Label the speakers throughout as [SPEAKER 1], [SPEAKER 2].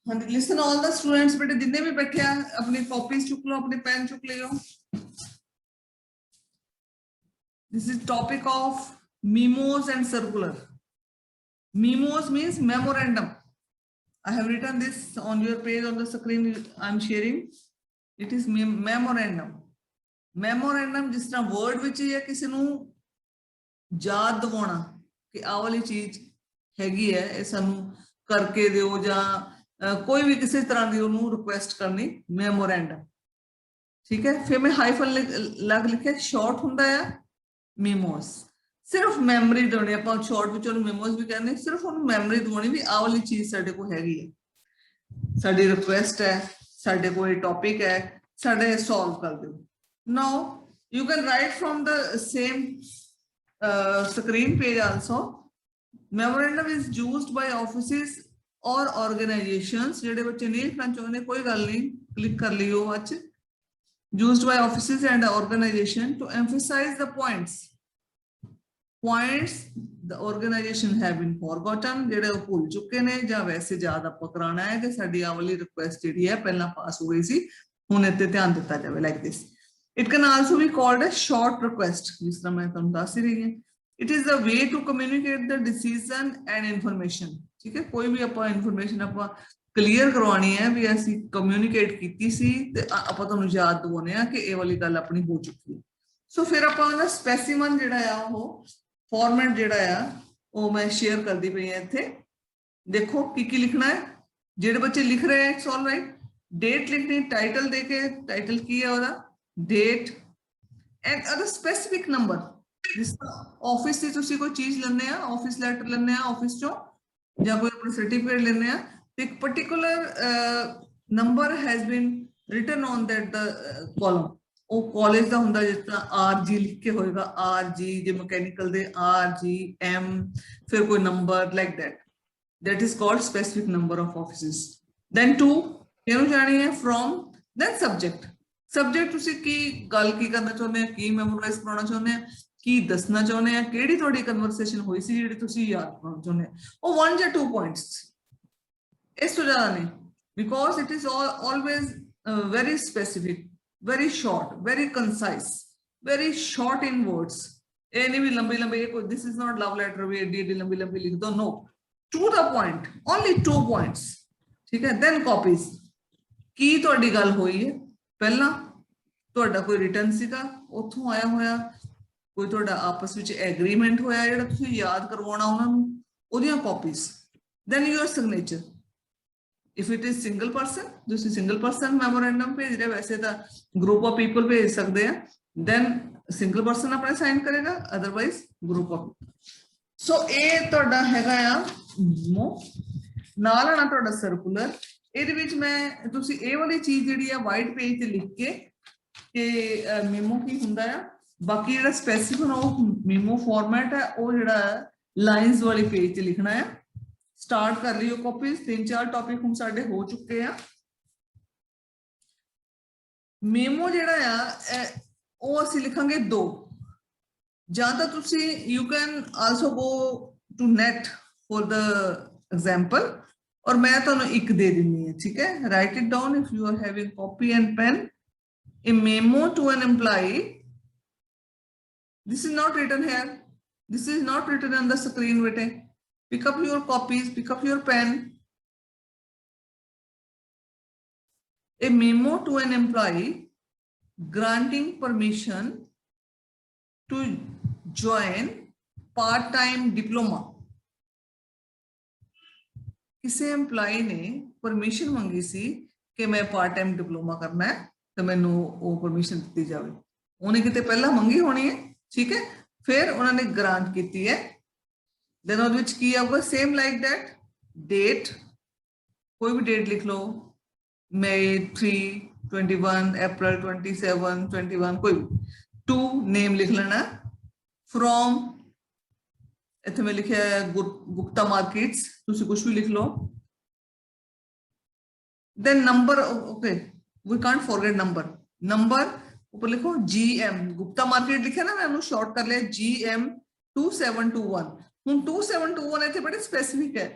[SPEAKER 1] हाँ जी, listen all the students, बेटे जितने भी बैठे हैं अपनी कॉपीज चुक लो, अपने पेन चुक लियो। This is topic of memos and circular. Memos means memorandum. I have written this on your page on the screen I'm sharing. It is memorandum. Memorandum जिस तरह word ਵਿੱਚ ਹੀ ਹੈ ਕਿਸੇ ਨੂੰ ਯਾਦ ਦਿਵਾਉਣਾ ਕਿ ਆਹ ਵਾਲੀ ਚੀਜ਼ ਹੈਗੀ ਹੈ, ਇਹ ਸਾਨੂੰ ਕਰਕੇ ਦਿਓ, ਜਾਂ ਕੋਈ ਵੀ ਕਿਸੇ ਤਰ੍ਹਾਂ ਦੀ ਉਹਨੂੰ ਰਿਕੁਐਸਟ ਕਰਨੀ, ਮੈਮੋਰੈਂਡਮ। ਠੀਕ ਹੈ, ਫਿਰ ਮੈਂ ਹਾਈਫਨ ਲੱਗ ਲਿਖਿਆ, ਸ਼ਾਰਟ ਹੁੰਦਾ ਹੈ ਮੀਮੋਸ। ਸਿਰਫ ਮੈਮਰੀ ਦੇਣੀ, ਆਪਾਂ ਸ਼ਾਰਟ ਵਿੱਚ ਉਹਨੂੰ ਮੀਮੋਸ ਵੀ ਕਹਿੰਦੇ, ਸਿਰਫ ਉਹਨੂੰ ਮੈਮਰੀ ਦਿਵਾਉਣੀ ਵੀ ਆਹ ਵਾਲੀ ਚੀਜ਼ ਸਾਡੇ ਕੋਲ ਹੈਗੀ ਹੈ, ਸਾਡੀ ਰਿਕੁਐਸਟ ਹੈ, ਸਾਡੇ ਕੋਲ ਇਹ ਟੌਪਿਕ ਹੈ, ਸਾਡੇ ਸੋਲਵ ਕਰ ਦਿਓ। Now you can right from the same screen page also. Memorandum is used by offices or organizations. ਜਿਹੜੇ ਬੱਚੇ ਨਹੀਂ ਲਿਖਣਾ ਚਾਹੁੰਦੇ ਕੋਈ ਗੱਲ ਨਹੀਂ, ਕਲਿੱਕ ਕਰ ਲਿਓ ਅੱਜ। Used by offices and organization to emphasize the points the organization have been forgotten, ਜਿਹੜੇ ਉਹ ਭੁੱਲ ਚੁੱਕੇ ਨੇ, ਜਾਂ ਵੈਸੇ ਯਾਦ ਆਪਾਂ ਕਰਾਉਣਾ ਹੈ ਕਿ ਸਾਡੀ ਆਹ ਵਾਲੀ ਰਿਕੁਐਸਟ ਜਿਹੜੀ ਹੈ ਪਹਿਲਾਂ ਪਾਸ ਹੋ ਗਈ ਸੀ, ਹੁਣ ਇੱਥੇ ਧਿਆਨ ਦਿੱਤਾ ਜਾਵੇ, like this. It can also be called a short request. जिस तरह मैं तुम दस ही रही है, it is the way to communicate the decision and information. ठीक है, कोई भी ਆਪਾਂ information ਆਪਾਂ clear ਕਰਵਾਉਣੀ ਹੈ ਵੀ ਅਸੀਂ communicate ਕੀਤੀ ਸੀ ਤੇ ਆਪਾਂ ਤੁਹਾਨੂੰ ਯਾਦ ਦਿਵਾਉਣੇ ਆ ਕਿ ਇਹ ਵਾਲੀ ਗੱਲ ਆਪਣੀ ਹੋ ਚੁੱਕੀ ਹੈ। ਸੋ ਫਿਰ ਆਪਾਂ ਨਾ specimen ਜਿਹੜਾ ਆ ਉਹ format ਜਿਹੜਾ ਆ ਉਹ ਮੈਂ share ਕਰਦੀ ਪਈ ਹਾਂ ਇੱਥੇ। ਦੇਖੋ ਕੀ ਲਿਖਣਾ ਹੈ, ਜਿਹੜੇ ਬੱਚੇ ਲਿਖ ਰਹੇ ਹੈ, it's all right. Date ਲਿਖਣੀ, title ਦੇ ਕੇ, title ਕੀ ਹੈ ਉਹਦਾ, date and other specific number. जिस ऑफिस से तुसी कोई चीज लेने आ, ऑफिस लेटर लेने आ ऑफिस चो, या कोई अपना सर्टिफिकेट लेने आ, एक particular number has been written on that the column. ਉਹ ਕਾਲਜ ਦਾ ਹੁੰਦਾ, ਜਿਸ ਤਰ੍ਹਾਂ RG ਲਿਖ ਕੇ ਹੋਏਗਾ, RG ਜੇ ਮਕੈਨੀਕਲ ਦੇ RG M, ਫਿਰ ਕੋਈ number like that is called specific number of offices. Then 2 ਇਹਨੂੰ ਜਾਣੀ ਹੈ from, then subject. ਸਬਜੈਕਟ ਤੁਸੀਂ ਕੀ ਗੱਲ ਕੀ ਕਰਨਾ ਚਾਹੁੰਦੇ ਆ, ਕੀ ਮੈਮੋਰਾਈਜ਼ ਕਰਾਉਣਾ ਚਾਹੁੰਦੇ ਆ, ਕੀ ਦੱਸਣਾ ਚਾਹੁੰਦੇ ਆ, ਕਿਹੜੀ ਤੁਹਾਡੀ ਕਨਵਰਸੇਸ਼ਨ ਹੋਈ ਸੀ ਜਿਹੜੀ ਤੁਸੀਂ ਯਾਦ ਕਰਨਾ ਚਾਹੁੰਦੇ ਆ, ਉਹ 1 ਜਾਂ 2 ਪੁਆਇੰਟਸ, ਇਸ ਤੋਂ ਜ਼ਿਆਦਾ ਨਹੀਂ, because it is always very specific, very short, very concise, very short in words. ਇਹ ਨਹੀਂ ਵੀ ਲੰਬੀ ਲੰਬੀ, this is not love letter ਵੀ ਏਡੀ ਲੰਬੀ ਲੰਬੀ ਲਿਖ ਦੋ, no, to the point, only 2 points. ਠੀਕ ਹੈ, then copies, ਕੀ ਤੁਹਾਡੀ ਗੱਲ ਹੋਈ ਹੈ, ਪਹਿਲਾਂ ਤੁਹਾਡਾ ਕੋਈ ਰਿਟਰਨ ਸੀਗਾ, ਉੱਥੋਂ ਆਇਆ ਹੋਇਆ ਕੋਈ ਤੁਹਾਡਾ ਆਪਸ ਵਿੱਚ ਐਗਰੀਮੈਂਟ ਹੋਇਆ ਜਿਹੜਾ ਤੁਸੀਂ ਯਾਦ ਕਰਵਾਉਣਾ ਉਹਨਾਂ ਨੂੰ, ਉਹਦੀਆਂ copies. Then your signature, if it is single person, ਤੁਸੀਂ ਸਿੰਗਲ ਪਰਸਨ ਮੈਮੋਰੈਂਡਮ ਭੇਜ ਰਹੇ, ਵੈਸੇ ਤਾਂ ਗਰੁੱਪ ਆਫ ਪੀਪਲ ਭੇਜ ਸਕਦੇ ਆ, ਦੈਨ ਸਿੰਗਲ ਪਰਸਨ ਆਪਣੇ ਸਾਈਨ ਕਰੇਗਾ, ਅਦਰਵਾਈਜ਼ ਗਰੁੱਪ ਆਫ। ਸੋ ਇਹ ਤੁਹਾਡਾ ਹੈਗਾ ਆ ਮੀਮੋ, ਨਾਲ ਆਣਾ ਤੁਹਾਡਾ ਸਰਕੂਲਰ। ਇਹਦੇ ਵਿੱਚ ਮੈਂ ਤੁਸੀਂ ਇਹ ਵਾਲੀ ਚੀਜ਼ ਜਿਹੜੀ ਆ ਵਾਈਟ ਪੇਜ ਤੇ ਲਿਖ ਕੇ ਕਿ ਮੀਮੋ ਕੀ ਹੁੰਦਾ ਆ, ਬਾਕੀ ਜਿਹੜਾ ਸਪੈਸੀਫਿਕ ਉਹ ਮੀਮੋ ਫਾਰਮੈਟ ਹੈ ਉਹ ਜਿਹੜਾ ਲਾਈਨਸ ਵਾਲੀ ਪੇਜ ਤੇ ਲਿਖਣਾ ਹੈ। ਸਟਾਰਟ ਕਰ ਲਿਓ ਕਾਪੀਜ਼, 3-4 ਟੌਪਿਕ ਹੁਣ ਸਾਡੇ ਹੋ ਚੁੱਕੇ ਆ। ਮੀਮੋ ਜਿਹੜਾ ਆ ਉਹ ਅਸੀਂ ਲਿਖਾਂਗੇ 2, ਜਾਂ ਤਾਂ ਤੁਸੀਂ you can also go to net for the example, और मैं ਤੁਹਾਨੂੰ ਇੱਕ ਦੇ ਦਿੰਨੀ ਹੈ, ਠੀਕ ਹੈ। Write it down if you are having copy and pen. A memo to an employee, this is not written here, this is not written on the screen, bete pick up your copies, pick up your pen. A memo to an employee granting permission to join part-time diploma. किसी employ ने permission मंगी सी कि मैं part time diploma करना है, तो मैनू वो परमिशन दी जाए। उन्हें किते पहला मंगी होनी है, ठीक है, फिर उन्होंने ग्रांट की है, देन ਉਹਦੇ ਵਿੱਚ ਕੀ ਆਊਗਾ, सेम लाइक दैट, डेट कोई भी डेट लिख लो, मई 3, 21, अप्रैल 27, 21, कोई भी। 2 नेम लिख लेना, फ्रॉम इतने में लिखे गुप्ता मार्केट्स, तुसी कुछ भी लिख लो। Then number, okay we can't forget number, number ऊपर लिखो GM, गुप्ता मार्केट लिखे ना, मैंने शॉर्ट कर लिया GM 2721। ਹੁਣ 2721 ਇੱਥੇ ਬੜੇ ਸਪੈਸੀਫਿਕ ਹੈ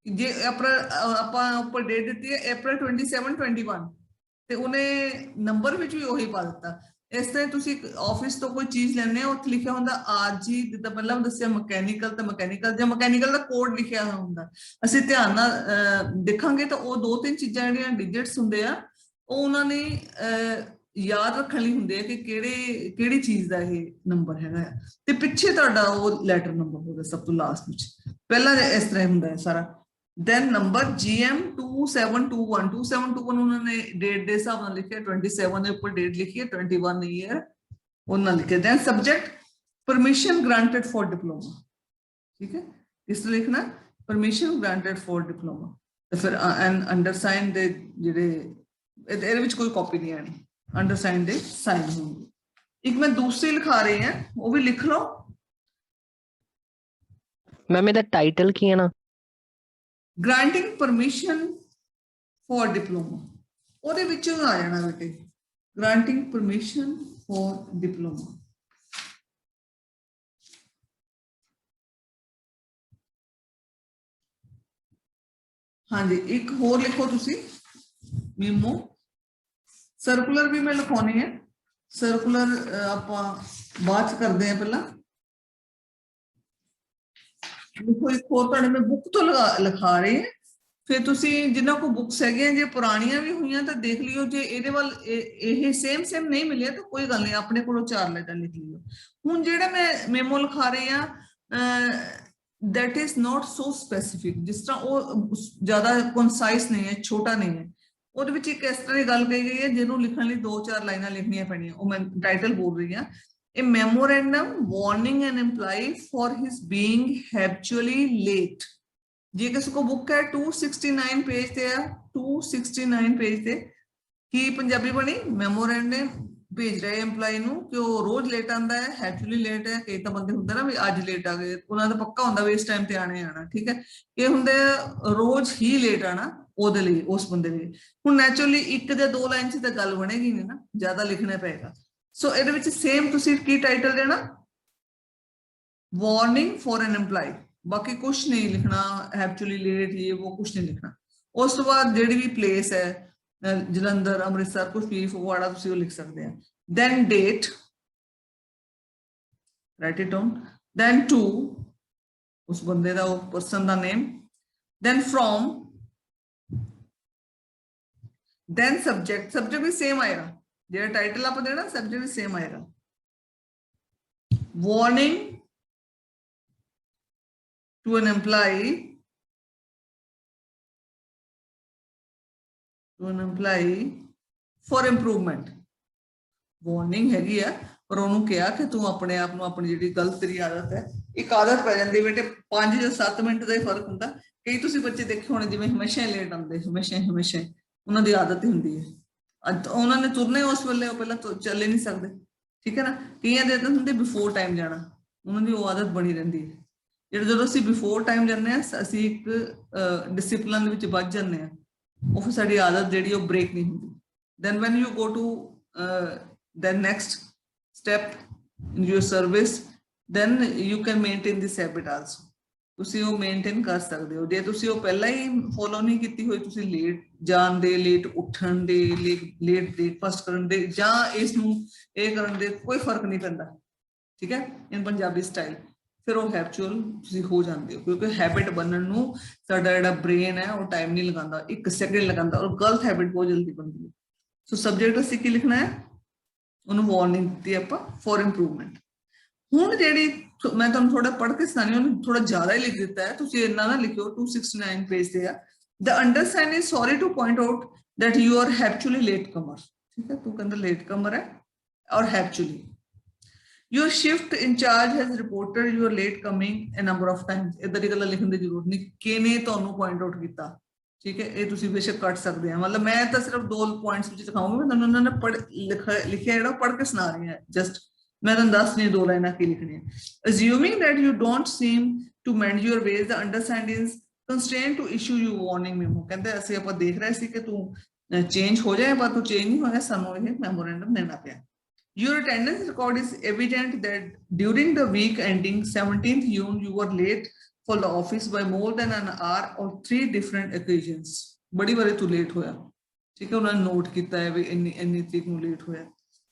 [SPEAKER 1] जे अप्रैल ਆਪਾਂ ਉੱਪਰ ਡੇਟ ਦਿੱਤੀ ਹੈ April 27 21 ਤੇ ਉਹਨੇ ਨੰਬਰ ਵਿੱਚ ਵੀ ਉਹੀ ਪਾ ਦਿੱਤਾ। ਇਸ ਤਰ੍ਹਾਂ ਤੁਸੀਂ ਆਫਿਸ ਤੋਂ ਕੋਈ ਚੀਜ਼ ਲੈਣੇ ਆ ਉੱਥੇ ਲਿਖਿਆ ਹੁੰਦਾ ਅੱਜ ਹੀ, ਜਿੱਦਾਂ ਪਹਿਲਾਂ ਦੱਸਿਆ ਮਕੈਨੀਕਲ, ਤਾਂ ਮਕੈਨੀਕਲ ਜਾਂ ਮਕੈਨੀਕਲ ਦਾ ਕੋਡ ਲਿਖਿਆ ਹੁੰਦਾ। ਅਸੀਂ ਧਿਆਨ ਨਾਲ ਦੇਖਾਂਗੇ ਤਾਂ ਉਹ 2-3 ਚੀਜ਼ਾਂ ਜਿਹੜੀਆਂ ਡਿਜਿਟਸ ਹੁੰਦੇ ਆ ਉਹ ਉਹਨਾਂ ਨੇ ਯਾਦ ਰੱਖਣ ਲਈ ਹੁੰਦੇ ਆ ਕਿ ਕਿਹੜੀ ਚੀਜ਼ ਦਾ ਇਹ ਨੰਬਰ ਹੈਗਾ ਆ, ਤੇ ਪਿੱਛੇ ਤੁਹਾਡਾ ਉਹ ਲੈਟਰ ਨੰਬਰ ਹੋਗਾ ਸਭ ਤੋਂ ਲਾਸਟ ਵਿੱਚ। ਪਹਿਲਾਂ ਇਸ ਤਰ੍ਹਾਂ ਹੁੰਦਾ ਹੈ ਸਾਰਾ। then number GM 2721 2721 उन्होंने डेट दे हिसाब ਨਾਲ ਲਿਖਿਆ 27 ਦੇ ਉੱਪਰ ਡੇਟ ਲਿਖੀ ਹੈ 21 ईयर ਉਹਨਾਂ ਲਿਖਿਆ। then subject permission granted for diploma, ਠੀਕ ਹੈ, ਇਸ ਤਰ੍ਹਾਂ ਲਿਖਣਾ permission granted for diploma ਤੇ ਫਿਰ and undersigned ਦੇ ਜਿਹੜੇ ਇਹਦੇ ਵਿੱਚ ਕੋਈ ਕਾਪੀ ਨਹੀਂ ਆਣੀ, undersigned ਦੇ ਸਾਈਨ ਹੋਣਗੇ। ਇੱਕ ਮੈਂ ਦੂਸਰੀ ਲਿਖਾ ਰਹੀ ਹਾਂ ਉਹ ਵੀ ਲਿਖ ਲਓ।
[SPEAKER 2] ਮੈਮ ਇਹਦਾ ਟਾਈਟਲ ਕੀ ਹੈ ਨਾ?
[SPEAKER 1] granting permission for diploma, ਉਹਦੇ ਵਿੱਚੋਂ ਆ ਜਾਣਾ ਬੇਟੇ granting permission for diploma। ਹਾਂਜੀ ਇੱਕ ਹੋਰ ਲਿਖੋ ਤੁਸੀਂ ਮੀਮੋ। ਸਰਕੂਲਰ ਵੀ ਮੈਂ ਲਿਖਾਉਣੀ ਹੈ, ਸਰਕੂਲਰ ਆਪਾਂ ਬਾਅਦ ਚ ਕਰਦੇ ਹਾਂ, ਪਹਿਲਾਂ ਲਿਖੋ। ਇੱਕ ਹੋਰ ਤੁਹਾਡੇ ਮੈਂ ਬੁੱਕ ਤੋਂ ਲਿਖਾ ਰਹੀ ਹਾਂ, ਫਿਰ ਤੁਸੀਂ ਜਿਨ੍ਹਾਂ ਕੋਲ ਬੁੱਕਸ ਹੈਗੀਆਂ ਜੇ ਪੁਰਾਣੀਆਂ ਵੀ ਹੋਈਆਂ ਤਾਂ ਦੇਖ ਲਿਓ, ਜੇ ਇਹਦੇ ਵੱਲ ਇਹ ਸੇਮ ਨਹੀਂ ਮਿਲਿਆ ਤਾਂ ਕੋਈ ਗੱਲ ਨਹੀਂ, ਆਪਣੇ ਕੋਲੋਂ 4 ਲੈਟਰ ਲਿਖ ਲਿਓ। ਹੁਣ ਜਿਹੜਾ ਮੈਂ ਮੇਮੋ ਲਿਖਾ ਰਹੀ ਹਾਂ that is not so specific, ਜਿਸ ਤਰ੍ਹਾਂ ਉਹ ਜ਼ਿਆਦਾ ਕੰਸਾਈਜ਼ ਨਹੀਂ ਹੈ, ਛੋਟਾ ਨਹੀਂ ਹੈ, ਉਹਦੇ ਵਿੱਚ ਇੱਕ ਇਸ ਤਰ੍ਹਾਂ ਦੀ ਗੱਲ ਕਹੀ ਗਈ ਹੈ ਜਿਹਨੂੰ ਲਿਖਣ ਲਈ 2-4 ਲਾਈਨਾਂ ਲਿਖਣੀਆਂ ਪੈਣੀਆਂ, ਉਹ ਮੈਂ ਟਾਈਟਲ ਬੋਲ ਰਹੀ ਹਾਂ। A memorandum warning an employee for his being habitually late। ਜੇ ਕਿਸੇ ਕੋ ਬੁੱਕ ਹੈ 269 ਪੇਜ ਤੇ ਆ, 269 ਪੇਜ ਤੇ ਕੀ ਪੰਜਾਬੀ ਬਣੀ? ਮੈਮੋਰੈਂਡਮ ਭੇਜ ਰਹੇ EMPLOYEE ਨੂੰ ਕਿ ਉਹ ਰੋਜ਼ ਲੇਟ ਆਂਦਾ ਹੈ, ਹੈਬਚੁਅਲੀ ਲੇਟ ਹੈ। ਕਈ ਤਾਂ ਬੰਦੇ ਹੁੰਦੇ ਨਾ ਵੀ ਅੱਜ ਲੇਟ ਆ ਗਏ, ਉਹਨਾਂ ਦਾ ਪੱਕਾ ਹੁੰਦਾ ਵੀ ਇਸ ਟਾਈਮ ਤੇ ਆਣਾ, ਠੀਕ ਹੈ। ਇਹ ਹੁੰਦੇ ਰੋਜ਼ ਹੀ ਲੇਟ ਆਣਾ ਉਹਦੇ ਲਈ, ਉਸ ਬੰਦੇ ਲਈ। ਹੁਣ ਨੈਚੁਰਲੀ 1 ਜਾਂ 2 ਲਾਈਨ ਚ ਤਾਂ ਗੱਲ ਬਣੇਗੀ ਨਹੀਂ ਨਾ, ਜ਼ਿਆਦਾ ਲਿਖਣਾ ਪਏਗਾ। ਸੋ ਇਹਦੇ ਵਿੱਚ ਸੇਮ ਤੁਸੀਂ ਕੀ ਟਾਈਟਲ ਦੇਣਾ? ਵਾਰਨਿੰਗ ਫॉर ਐਨ EMPLOYEE, ਬਾਕੀ ਕੁਝ ਨਹੀਂ ਲਿਖਣਾ, ਹੈਬਚੁਅਲੀ ਲੇਟ ਇਹ ਉਹ ਕੁਝ ਨਹੀਂ ਲਿਖਣਾ। ਉਸ ਤੋਂ ਬਾਅਦ ਜਿਹੜੀ ਵੀ ਪਲੇਸ ਹੈ ਜਲੰਧਰ, ਅੰਮ੍ਰਿਤਸਰ, ਕੁਝ ਵੀ ਫਗਵਾੜਾ, ਤੁਸੀਂ ਉਹ ਲਿਖ ਸਕਦੇ ਆ। then date, write it down, then to ਉਸ ਬੰਦੇ ਦਾ, ਉਹ ਪਰਸਨ ਦਾ name, then from, then subject ਵੀ ਸੇਮ ਆਏਗਾ, ਜਿਹੜਾ ਟਾਈਟਲ ਆਪਾਂ ਦੇਣਾ ਸਬਜੈਕਟ ਵੀ ਸੇਮ ਆਏਗਾ। warning to an employee, for improvement। warning ਹੈਗੀ ਆ ਪਰ ਉਹਨੂੰ ਕਿਹਾ ਕਿ ਤੂੰ ਆਪਣੇ ਆਪ ਨੂੰ, ਆਪਣੀ ਜਿਹੜੀ ਗਲਤ ਤੇਰੀ ਆਦਤ ਹੈ, ਇੱਕ ਆਦਤ ਪੈ ਜਾਂਦੀ ਬੇਟੇ 5 ਜਾਂ 7 ਮਿੰਟ ਦਾ ਹੀ ਫਰਕ ਹੁੰਦਾ। ਕਈ ਤੁਸੀਂ ਬੱਚੇ ਦੇਖੇ ਹੋਣੇ ਜਿਵੇਂ ਹਮੇਸ਼ਾ ਲੇਟ ਆਉਂਦੇ, ਹਮੇਸ਼ਾ ਉਹਨਾਂ ਦੀ ਆਦਤ ਹੀ ਹੁੰਦੀ ਹੈ। ਉਹਨਾਂ ਨੇ ਤੁਰਨੇ ਉਸ ਵੇਲੇ, ਉਹ ਪਹਿਲਾਂ ਚੱਲੇ ਨਹੀਂ ਸਕਦੇ, ਠੀਕ ਹੈ ਨਾ। ਕਈਆਂ ਦੇ ਹੁੰਦੇ ਬਿਫੋਰ ਟਾਈਮ ਜਾਣਾ, ਉਹਨਾਂ ਦੀ ਉਹ ਆਦਤ ਬਣੀ ਰਹਿੰਦੀ ਹੈ। ਜਦੋਂ ਅਸੀਂ ਬਿਫੋਰ ਟਾਈਮ ਜਾਂਦੇ ਹਾਂ ਅਸੀਂ ਇੱਕ ਡਿਸਿਪਲਿਨ ਦੇ ਵਿੱਚ ਵੱਜ ਜਾਂਦੇ ਹਾਂ, ਉਹ ਫਿਰ ਸਾਡੀ ਆਦਤ ਜਿਹੜੀ ਉਹ ਬ੍ਰੇਕ ਨਹੀਂ ਹੁੰਦੀ। then when you go to the next step in your service, then you can maintain this habit also। ਤੁਸੀਂ ਉਹ ਮੇਨਟੇਨ ਕਰ ਸਕਦੇ ਹੋ। ਜੇ ਤੁਸੀਂ ਉਹ ਪਹਿਲਾਂ ਹੀ ਫੋਲੋ ਨਹੀਂ ਕੀਤੀ ਹੋਈ, ਤੁਸੀਂ ਲੇਟ ਜਾਣ ਦੇ, ਲੇਟ ਉੱਠਣ ਦੇ, ਲੇਟ ਬ੍ਰੇਕਫਾਸਟ ਕਰਨ ਦੇ, ਜਾਂ ਇਸ ਨੂੰ ਇਹ ਕਰਨ ਦੇ ਕੋਈ ਫਰਕ ਨਹੀਂ ਪੈਂਦਾ, ਠੀਕ ਹੈ, ਇਨ ਪੰਜਾਬੀ ਸਟਾਈਲ। ਫਿਰ ਉਹ ਹੈਬਚੁਅਲ ਤੁਸੀਂ ਹੋ ਜਾਂਦੇ ਹੋ, ਕਿਉਂਕਿ ਹੈਬਿਟ ਬਣਨ ਨੂੰ ਸਾਡਾ ਜਿਹੜਾ ਬ੍ਰੇਨ ਹੈ ਉਹ ਟਾਈਮ ਨਹੀਂ ਲਗਾਉਂਦਾ, 1 ਸੈਕਿੰਡ ਲਗਾਉਂਦਾ, ਔਰ ਗਲਤ ਹੈਬਿਟ ਬਹੁਤ ਜਲਦੀ ਬਣਦੀ ਹੈ। ਸੋ ਸਬਜੈਕਟ ਅਸੀਂ ਕੀ ਲਿਖਣਾ ਹੈ? ਉਹਨੂੰ ਵਾਰਨਿੰਗ ਦਿੱਤੀ ਆਪਾਂ ਫॉर ਇੰਪਰੂਵਮੈਂਟ। ਹੁਣ ਜਿਹੜੀ ਮੈਂ ਤੁਹਾਨੂੰ ਥੋੜਾ ਪੜ੍ਹ ਕੇ ਸੁਣਾਣੀ, ਉਹਨੂੰ ਥੋੜਾ ਜ਼ਿਆਦਾ ਹੀ ਲਿਖ ਦਿੱਤਾ ਹੈ, ਤੁਸੀਂ ਇੰਨਾ ਨਾ ਲਿਖਿਓ। 269 ਪੇਜ ਤੇ ਆ। The understand is sorry to point out that you are habitually late comer, ਠੀਕ ਹੈ, ਤੂੰ ਕਹਿੰਦਾ ਲੇਟ ਕਮਰ ਹੈ ਔਰ habitually your shift in charge has reported you are late coming a number of times। ਇਦਾਂ ਦੀ ਗੱਲਾਂ ਲਿਖਣ ਦੀ ਜ਼ਰੂਰਤ ਨਹੀਂ, ਕਿਹਨੇ ਤੁਹਾਨੂੰ ਪੁਆਇੰਟ ਆਊਟ ਕੀਤਾ, ਠੀਕ ਹੈ। ਇਹ ਤੁਸੀਂ ਬੇਸ਼ੱਕ ਕੱਟ ਸਕਦੇ ਆ, ਮਤਲਬ ਮੈਂ ਤਾਂ ਸਿਰਫ 2 ਪੁਆਇੰਟਸ ਵਿੱਚ ਦਿਖਾਉਂਗੀ, ਮੈਂ ਤੁਹਾਨੂੰ ਉਹਨਾਂ ਨੇ ਲਿਖਿਆ ਜਿਹੜਾ ਪੜ੍ਹ ਕੇ ਸੁਣਾ ਰਹੀ ਹਾਂ, ਜਸਟ ਮੈਂ ਤੁਹਾਨੂੰ ਦੱਸ ਨਹੀਂ 2 ਲਾਈਨਾਂ ਕੀ ਲਿਖਣੀਆਂ। assuming that you don't seem to mend your ways, the understand is constrained to issue you warning memo। ਕਹਿੰਦੇ ਅਸੀਂ ਆਪਾਂ ਦੇਖ ਰਹੇ ਸੀ ਕਿ ਤੂੰ ਚੇਂਜ ਹੋ ਜਾਏ, ਪਰ ਤੂੰ ਚੇਂਜ ਨਹੀਂ ਹੋਇਆ, ਸਾਨੂੰ ਇਹ ਮੈਮੋਰੈਂਡਮ ਦੇਣਾ ਪਿਆ। Your attendance record is evident that during the week ending 17th June you were late for the office by more than an hour or 3 different occasions. बड़ी बारी तू लेट होया, ठीक है, उन्होंने नोट किया है भी इन्नी तरीक नूं लेट होया.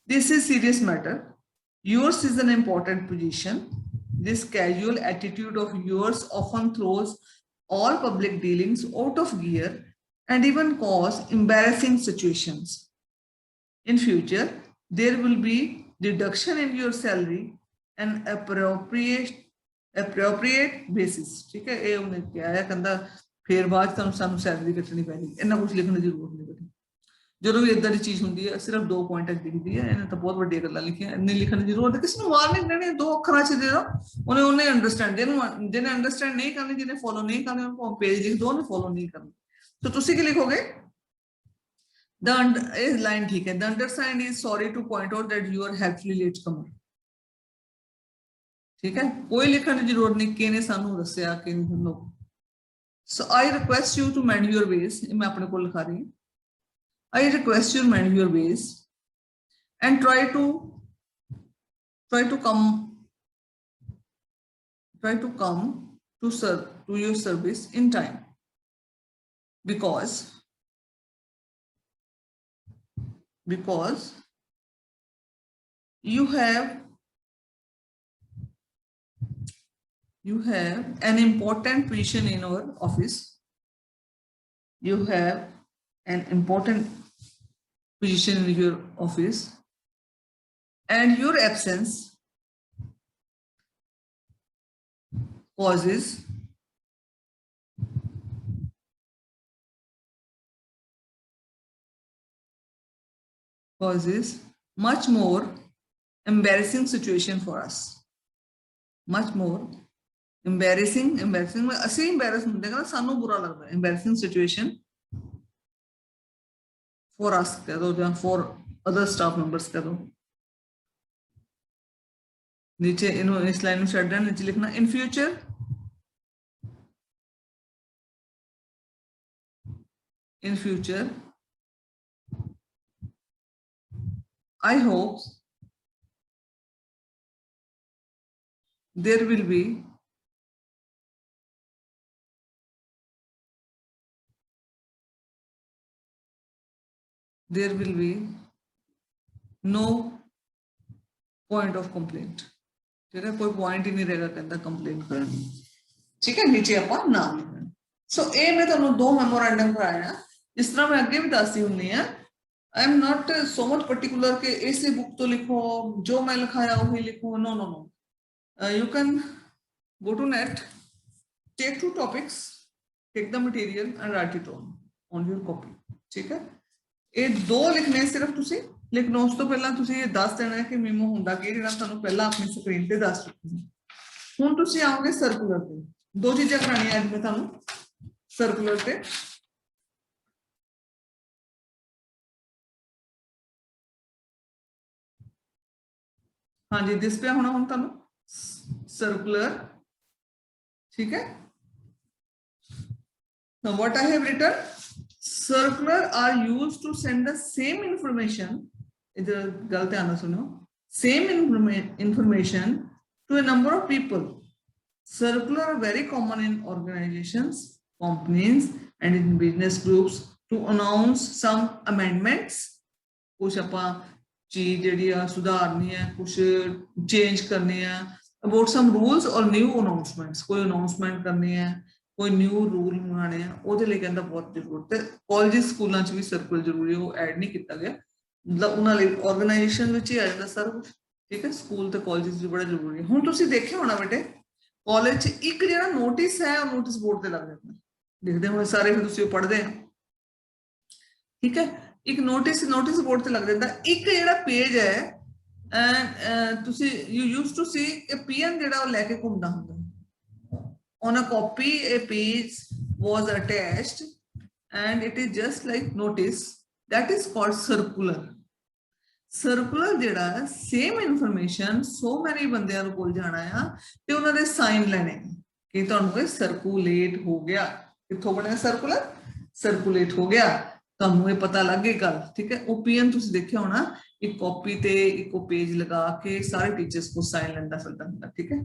[SPEAKER 1] This is serious matter. Yours is an important position. This casual attitude of yours often throws all public dealings out of gear and even cause embarrassing situations. In future, there will be deduction in your salary and appropriate basis. ठीक है, ये उन्हें क्या है कहता फिर बाद तुहानूं सानूं सैलरी कटनी पैनी, इन्ना कुछ लिखने की जरूरत नहीं पड़ी. जो भी इदा की चीज होंगी है सिर्फ 2 पॉइंट लिखती है, इन्हें तो बहुत बड़ी गल्लां लिखियां, इन्नी लिखने की जरूरत है. किसी ने वार्निंग देनी 2 अखरां च दे दो, उन्हें उन्हें अंडरस्टैंड, जिन्हें अंडरस्टैंड नहीं करनी, जिन्हें फॉलो नहीं करनी, उनको पेज लिख दो, उन्हें फॉलो नहीं करनी. तो तुसी की लिखोगे द लाइन, ठीक है, the undersigned is sorry to point out that you are helpfully late comer. ठीक है, कोई लिखने की जरूरत नहीं कि ने सानू दस्या कि नहीं. So I request you to mend your ways. मैं अपने को लिखा रही हूं. I request you mend your ways and try to come to your service in time, because you have an important position in our office. You have an important position in your office, and your absence causes much more embarrassing situation for us. Much more embarrassing में असली embarrass होंगे ना, सानू बुरा लगता है. embarrassing situation for us कह दो, या for other staff members कह दो. नीचे इस लाइन में शट डाउन नीचे लिखना in future I hope there will be no point of complaint. ठीक है, कोई पॉइंट ही नहीं रहेगा कहता कंप्लेंट करने. ठीक है, नीचे अपन नाम लिखना. सो ए मैं तुहानू 2 मेमोरेंडम कराया. जिस तरह मैं अगे भी दसदी हुंदी हां, I am not so much particular के ऐसे बुक तो लिखो, जो मैं लिखाया वही लिखो. No no no, you can go to net, take 2 topics, take the material and write it on your copy. ठीक है, ये 2 लिखने सिर्फ तुसी लिखना. उस तो पहला तुसी ये दस देना है कि मेमो हुंदा कि जेड़ा तुहानू पहला अपनी स्क्रीन ते दस चुकी. हुण तुसी आओगे सर्कुलर ते. 2 चीज़ां कराणियां अज मैं तुहानू सर्कुलर ते. हाँ जी, दिस पे होना हुण तुहानू सर्कुलर. ठीक है, now what I have written, circular are used to send the same information. इधर गलत ध्यान से सुनो. Same information to a number of people. Circular are very common in organizations, companies, and in business groups to announce some amendments. कुछ अपा चीज JD आ सुधारनी है, कुछ चेंज करनी है, about some rules or new announcements. कोई अनाउंसमेंट करनी है, कोई न्यू रूल बनाने हैं, ਉਹਦੇ ਲਈ ਕਹਿੰਦਾ ਬਹੁਤ ਜ਼ਰੂਰਤ ਹੈ. ਕਾਲਜ ਸਕੂਲਾਂ 'ਚ ਵੀ ਸਰਕਲ ਜ਼ਰੂਰੀ, ਉਹ ਐਡ ਨਹੀਂ ਕੀਤਾ ਗਿਆ, ਮਤਲਬ ਉਹਨਾਂ ਲਈ ਆਰਗੇਨਾਈਜੇਸ਼ਨ ਵਿੱਚ ਹੀ ਆ ਜਾਂਦਾ ਸਰ. ਠੀਕ ਹੈ, ਸਕੂਲ ਤੇ ਕਾਲਜ 'ਚ ਬੜਾ ਜ਼ਰੂਰੀ ਹੈ. ਹੁਣ ਤੁਸੀਂ ਦੇਖਿਆ ਹੋਣਾ ਬੇਟੇ, ਕਾਲਜ 'ਚ ਇੱਕ ਜਿਹੜਾ ਨੋਟਿਸ ਹੈ ਉਹ ਨੋਟਿਸ ਬੋਰਡ ਤੇ ਲੱਗ ਜਾਂਦਾ. ਦੇਖਦੇ ਹੋਣੇ ਸਾਰੇ, ਫਿਰ ਤੁਸੀਂ ਉਹ ਪੜ੍ਹਦੇ ਆ. ਠੀਕ ਹੈ, ਇੱਕ ਨੋਟਿਸ ਬੋਰਡ ਤੇ ਲੱਗ ਜਾਂਦਾ. ਇੱਕ ਜਿਹੜਾ ਪੇਜ ਹੈ, ਤੁਸੀਂ you used to see a PN ਜਿਹੜਾ ਉਹ ਲੈ ਕੇ ਘੁੰਮਦਾ ਹੁੰਦਾ. On a copy, a page was attached and it is just like notice. That is called circular. Circular jehda same information so many ਬੰਦਿਆਂ ਨੂੰ ਕੋਲ ਜਾਣਾ ਆ ਤੇ ਉਹਨਾਂ ਦੇ ਸਾਈਨ ਲੈਣੇ ਕਿ ਤੁਹਾਨੂੰ ਇਹ ਸਰਕੂਲੇਟ ਹੋ ਗਿਆ. ਕਿੱਥੋਂ ਬਣਿਆ ਸਰਕੂਲਰ? ਸਰਕੂਲੇਟ ਹੋ ਗਿਆ, ਤੁਹਾਨੂੰ ਇਹ ਪਤਾ ਲੱਗੇਗਾ. ਠੀਕ ਹੈ, ਉਹ ਪੀਐਨ ਤੁਸੀਂ ਦੇਖਿਆ ਹੋਣਾ, ਇੱਕ ਕਾਪੀ ਤੇ ਇੱਕ ਪੇਜ ਲਗਾ ਕੇ ਸਾਰੇ ਟੀਚਰਸ ਕੋ ਸਾਈਨ ਲੈਂਦਾ ਫਿਰਦਾ ਹੁੰਦਾ. ਠੀਕ ਹੈ,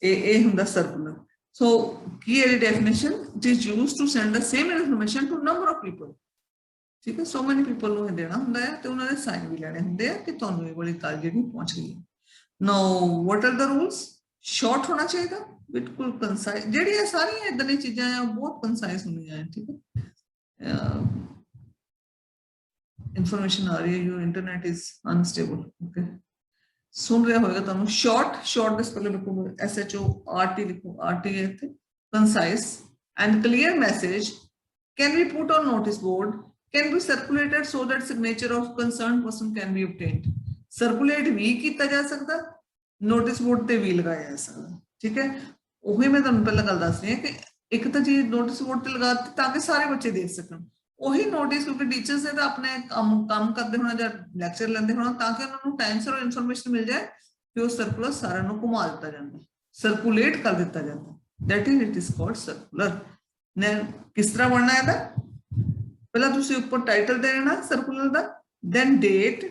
[SPEAKER 1] ਇਹ ਹੁੰਦਾ ਸਰਕੂਲਰ. So ਕੀ ਹੈ definition? It is used to send the same information to number of people. ਠੀਕ ਹੈ, so many people ਨੂੰ ਇਹ ਦੇਣਾ ਹੁੰਦਾ ਹੈ ਤੇ ਉਹਨਾਂ ਦੇ ਸਾਈਨ ਵੀ ਲੈਣੇ ਹੁੰਦੇ ਆ ਕਿ ਤੁਹਾਨੂੰ ਇਹ ਵਾਲੀ ਗੱਲ ਜਿਹੜੀ ਪਹੁੰਚ ਗਈ। Now what are the rules? Short ਹੋਣਾ ਚਾਹੀਦਾ, ਬਿਲਕੁਲ ਕੰਸਾਈਜ਼। ਜਿਹੜੀਆਂ ਸਾਰੀਆਂ ਇਦਾਂ ਦੀਆਂ ਚੀਜ਼ਾਂ ਆ ਬਹੁਤ ਕੰਸਾਈਜ਼ ਹੋਣੀਆਂ ਹੈ। ਠੀਕ ਹੈ, ਇਨਫੋਰਮੇਸ਼ਨ ਆ ਰਹੀ ਹੈ, your internet is unstable, okay, ਸੁਣ ਰਿਹਾ ਹੋਏਗਾ ਤੁਹਾਨੂੰ। short ਦੇ ਪਹਿਲੇ ਲਿਖੋ SHORT ਲਿਖੋ, RT ਹੈ ਇੱਥੇ। concise and clear message can be put on notice board, can be circulated so that signature of concerned person can be obtained। circulate ਵੀ ਕੀਤਾ ਜਾ ਸਕਦਾ, notice board ਤੇ ਵੀ ਲਗਾਇਆ ਜਾ ਸਕਦਾ। ਠੀਕ ਹੈ, ਉਹੀ ਮੈਂ ਤੁਹਾਨੂੰ ਪਹਿਲਾਂ ਗੱਲ ਦੱਸ ਰਹੀ ਹਾਂ ਕਿ ਇੱਕ ਤਾਂ ਚੀਜ਼ notice board ਤੇ ਲਗਾ ਦਿੱਤੀ ਤਾਂ ਕਿ ਸਾਰੇ ਬੱਚੇ ਦੇਖ ਸਕਣ। ਉਹੀ ਨੋਟਿਸ ਕਿਉਂਕਿ ਟੀਚਰਸ ਨੇ ਤਾਂ ਆਪਣੇ ਕੰਮ ਕਰਦੇ ਹੋਣਾ ਜਾਂ ਲੈਕਚਰ ਲੈਂਦੇ ਹੋਣਾ ਤਾਂ ਕਿ ਉਹਨਾਂ ਨੂੰ ਟਾਈਮ ਸਿਰ ਇਨਫੋਰਮੇਸ਼ਨ ਮਿਲ ਜਾਏ ਤੇ ਉਹ ਸਰਕੂਲਰ ਸਾਰਿਆਂ ਨੂੰ ਘੁਮਾ ਦਿੱਤਾ ਜਾਂਦਾ, ਸਰਕੂਲੇਟ ਕਰ ਦਿੱਤਾ ਜਾਂਦਾ। that is it is called circular। ਨੇ ਕਿਸ ਤਰ੍ਹਾਂ ਬਣਨਾ ਇਹਦਾ? ਪਹਿਲਾਂ ਤੁਸੀਂ ਉੱਪਰ ਟਾਈਟਲ ਦੇ ਦੇਣਾ circular the, then date,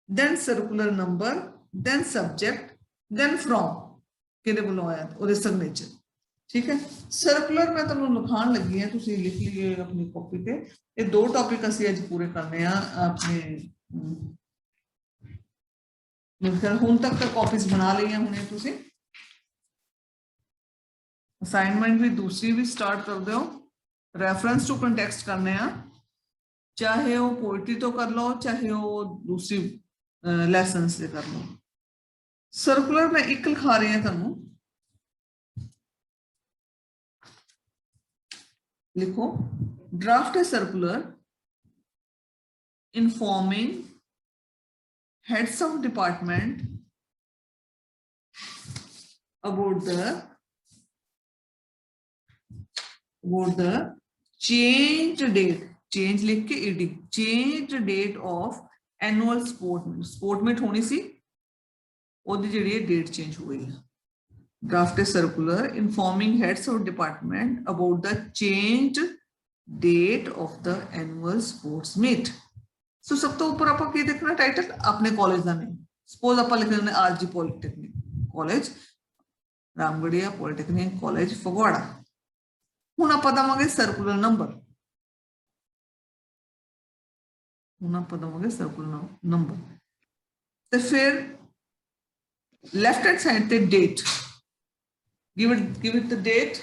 [SPEAKER 1] then circular number, then subject, then from ਕਿਹਦੇ ਵੱਲੋਂ ਆਇਆ ਉਹਦੇ ਸਿਗਨੇਚਰ। ਠੀਕ ਹੈ, ਸਰਕੂਲਰ ਮੈਂ ਤੁਹਾਨੂੰ ਲਿਖਾਉਣ ਲੱਗੀ ਹਾਂ, ਤੁਸੀਂ ਲਿਖ ਲਈਏ ਆਪਣੀ ਕਾਪੀ ਤੇ। ਇਹ ਦੋ ਟੌਪਿਕ ਅਸੀਂ ਅੱਜ ਪੂਰੇ ਕਰਨੇ ਆ ਆਪਣੇ। ਹੁਣ ਤੱਕ ਤਾਂ ਕਾਪੀਜ਼ ਬਣਾ ਲਈਆਂ ਹੋਣੀਆਂ ਤੁਸੀਂ। ਅਸਾਈਨਮੈਂਟ ਵੀ ਦੂਸਰੀ ਵੀ ਸਟਾਰਟ ਕਰ ਦਿਓ। ਰੈਫਰੈਂਸ ਟੂ ਕੰਟੈਕਸਟ ਕਰਨੇ ਆ, ਚਾਹੇ ਉਹ ਪੋਇਟਰੀ ਤੋਂ ਕਰ ਲਓ ਚਾਹੇ ਉਹ ਦੂਸਰੀ ਲੈਸਨਸ ਦੇ ਕਰ ਲਓ। ਸਰਕੂਲਰ ਮੈਂ ਇੱਕ ਲਿਖਾ ਰਹੀ ਹਾਂ ਤੁਹਾਨੂੰ, लिखो draft a circular informing heads of department about the change date, change लिख के ed, change date of annual sport meet होनी सी, ਉਹਦੀ ਜਿਹੜੀ डेट change हो गई है। Draft a circular informing heads of department about the changed date of the annual sports meet। So ਸਭ ਤੋਂ ਉੱਪਰ ਆਪਾਂ ਕੀ ਦੇਖਣਾ? ਟਾਈਟਲ, ਆਪਣੇ ਕਾਲਜ ਦਾ ਨੇਮ। ਸਪੋਜ਼ ਆਪਾਂ ਲਿਖ ਲੈਂਦੇ RG polytechnic college, Ramgarhia polytechnic college Phagwara. ਹੁਣ ਆਪਾਂ ਦਵਾਂਗੇ ਸਰਕੂਲਰ ਨੰਬਰ, ਤੇ ਫਿਰ ਲੈਫਟ ਹੈਂਡ ਸਾਈਡ ਤੇ date, give it the date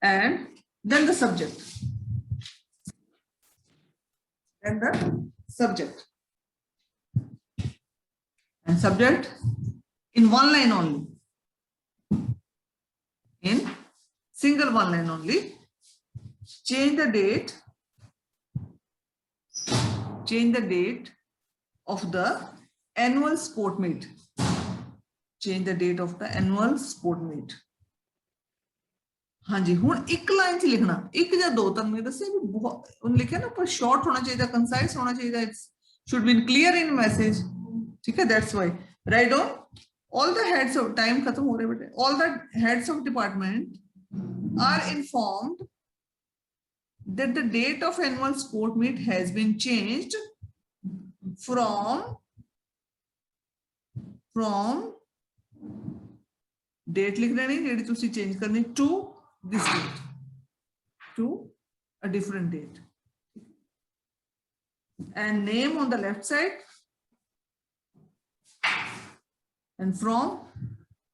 [SPEAKER 1] and then the subject, and subject in one line only, in single one line only, change the date of the annual sport meet, change the date of the annual sport meet। हाँ जी, हुण एक line च लिखना, एक या दो तक मैं दसे भी बहुत उन लिखे ना, पर शॉर्ट होना चाहिए, कंसाइज होना चाहिए, it should be clear in message। ठीक है, that's why write down all the heads of, time खत्म हो रहे बेटे, all the heads of department are informed that the date of annual sport meet has been changed from date लिख लेनी जेडी तुसी चेंज करनी to this date, to a different date, and name on the left side and from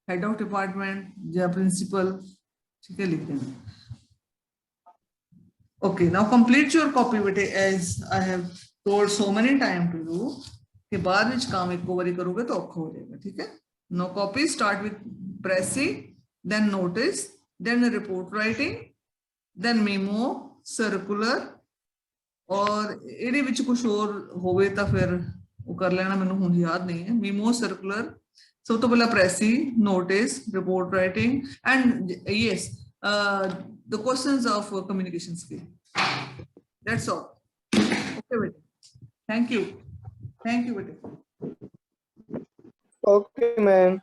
[SPEAKER 1] head of department या principal. ठीक है, लिख देना। Okay, now complete your copy बेटे, as I have told so many time to you कि बाद में काम एक बारी करोगे तो औखा हो जाएगा। ठीक है, no copy, start with pressing, then notice, then report writing, then memo, circular, और ਇਹਦੇ ਵਿੱਚ ਕੁਝ ਹੋਰ ਹੋਵੇ ਤਾਂ ਫਿਰ ਉਹ ਕਰ ਲੈਣਾ, ਮੈਨੂੰ ਹੁਣ ਯਾਦ ਨਹੀਂ ਹੈ। memo, circular, ਸਭ ਤੋਂ ਪਹਿਲਾਂ pressy, notice, report writing, and yes, the questions of communication skill। That's all। Okay beta, thank you beta।
[SPEAKER 3] Okay ma'am।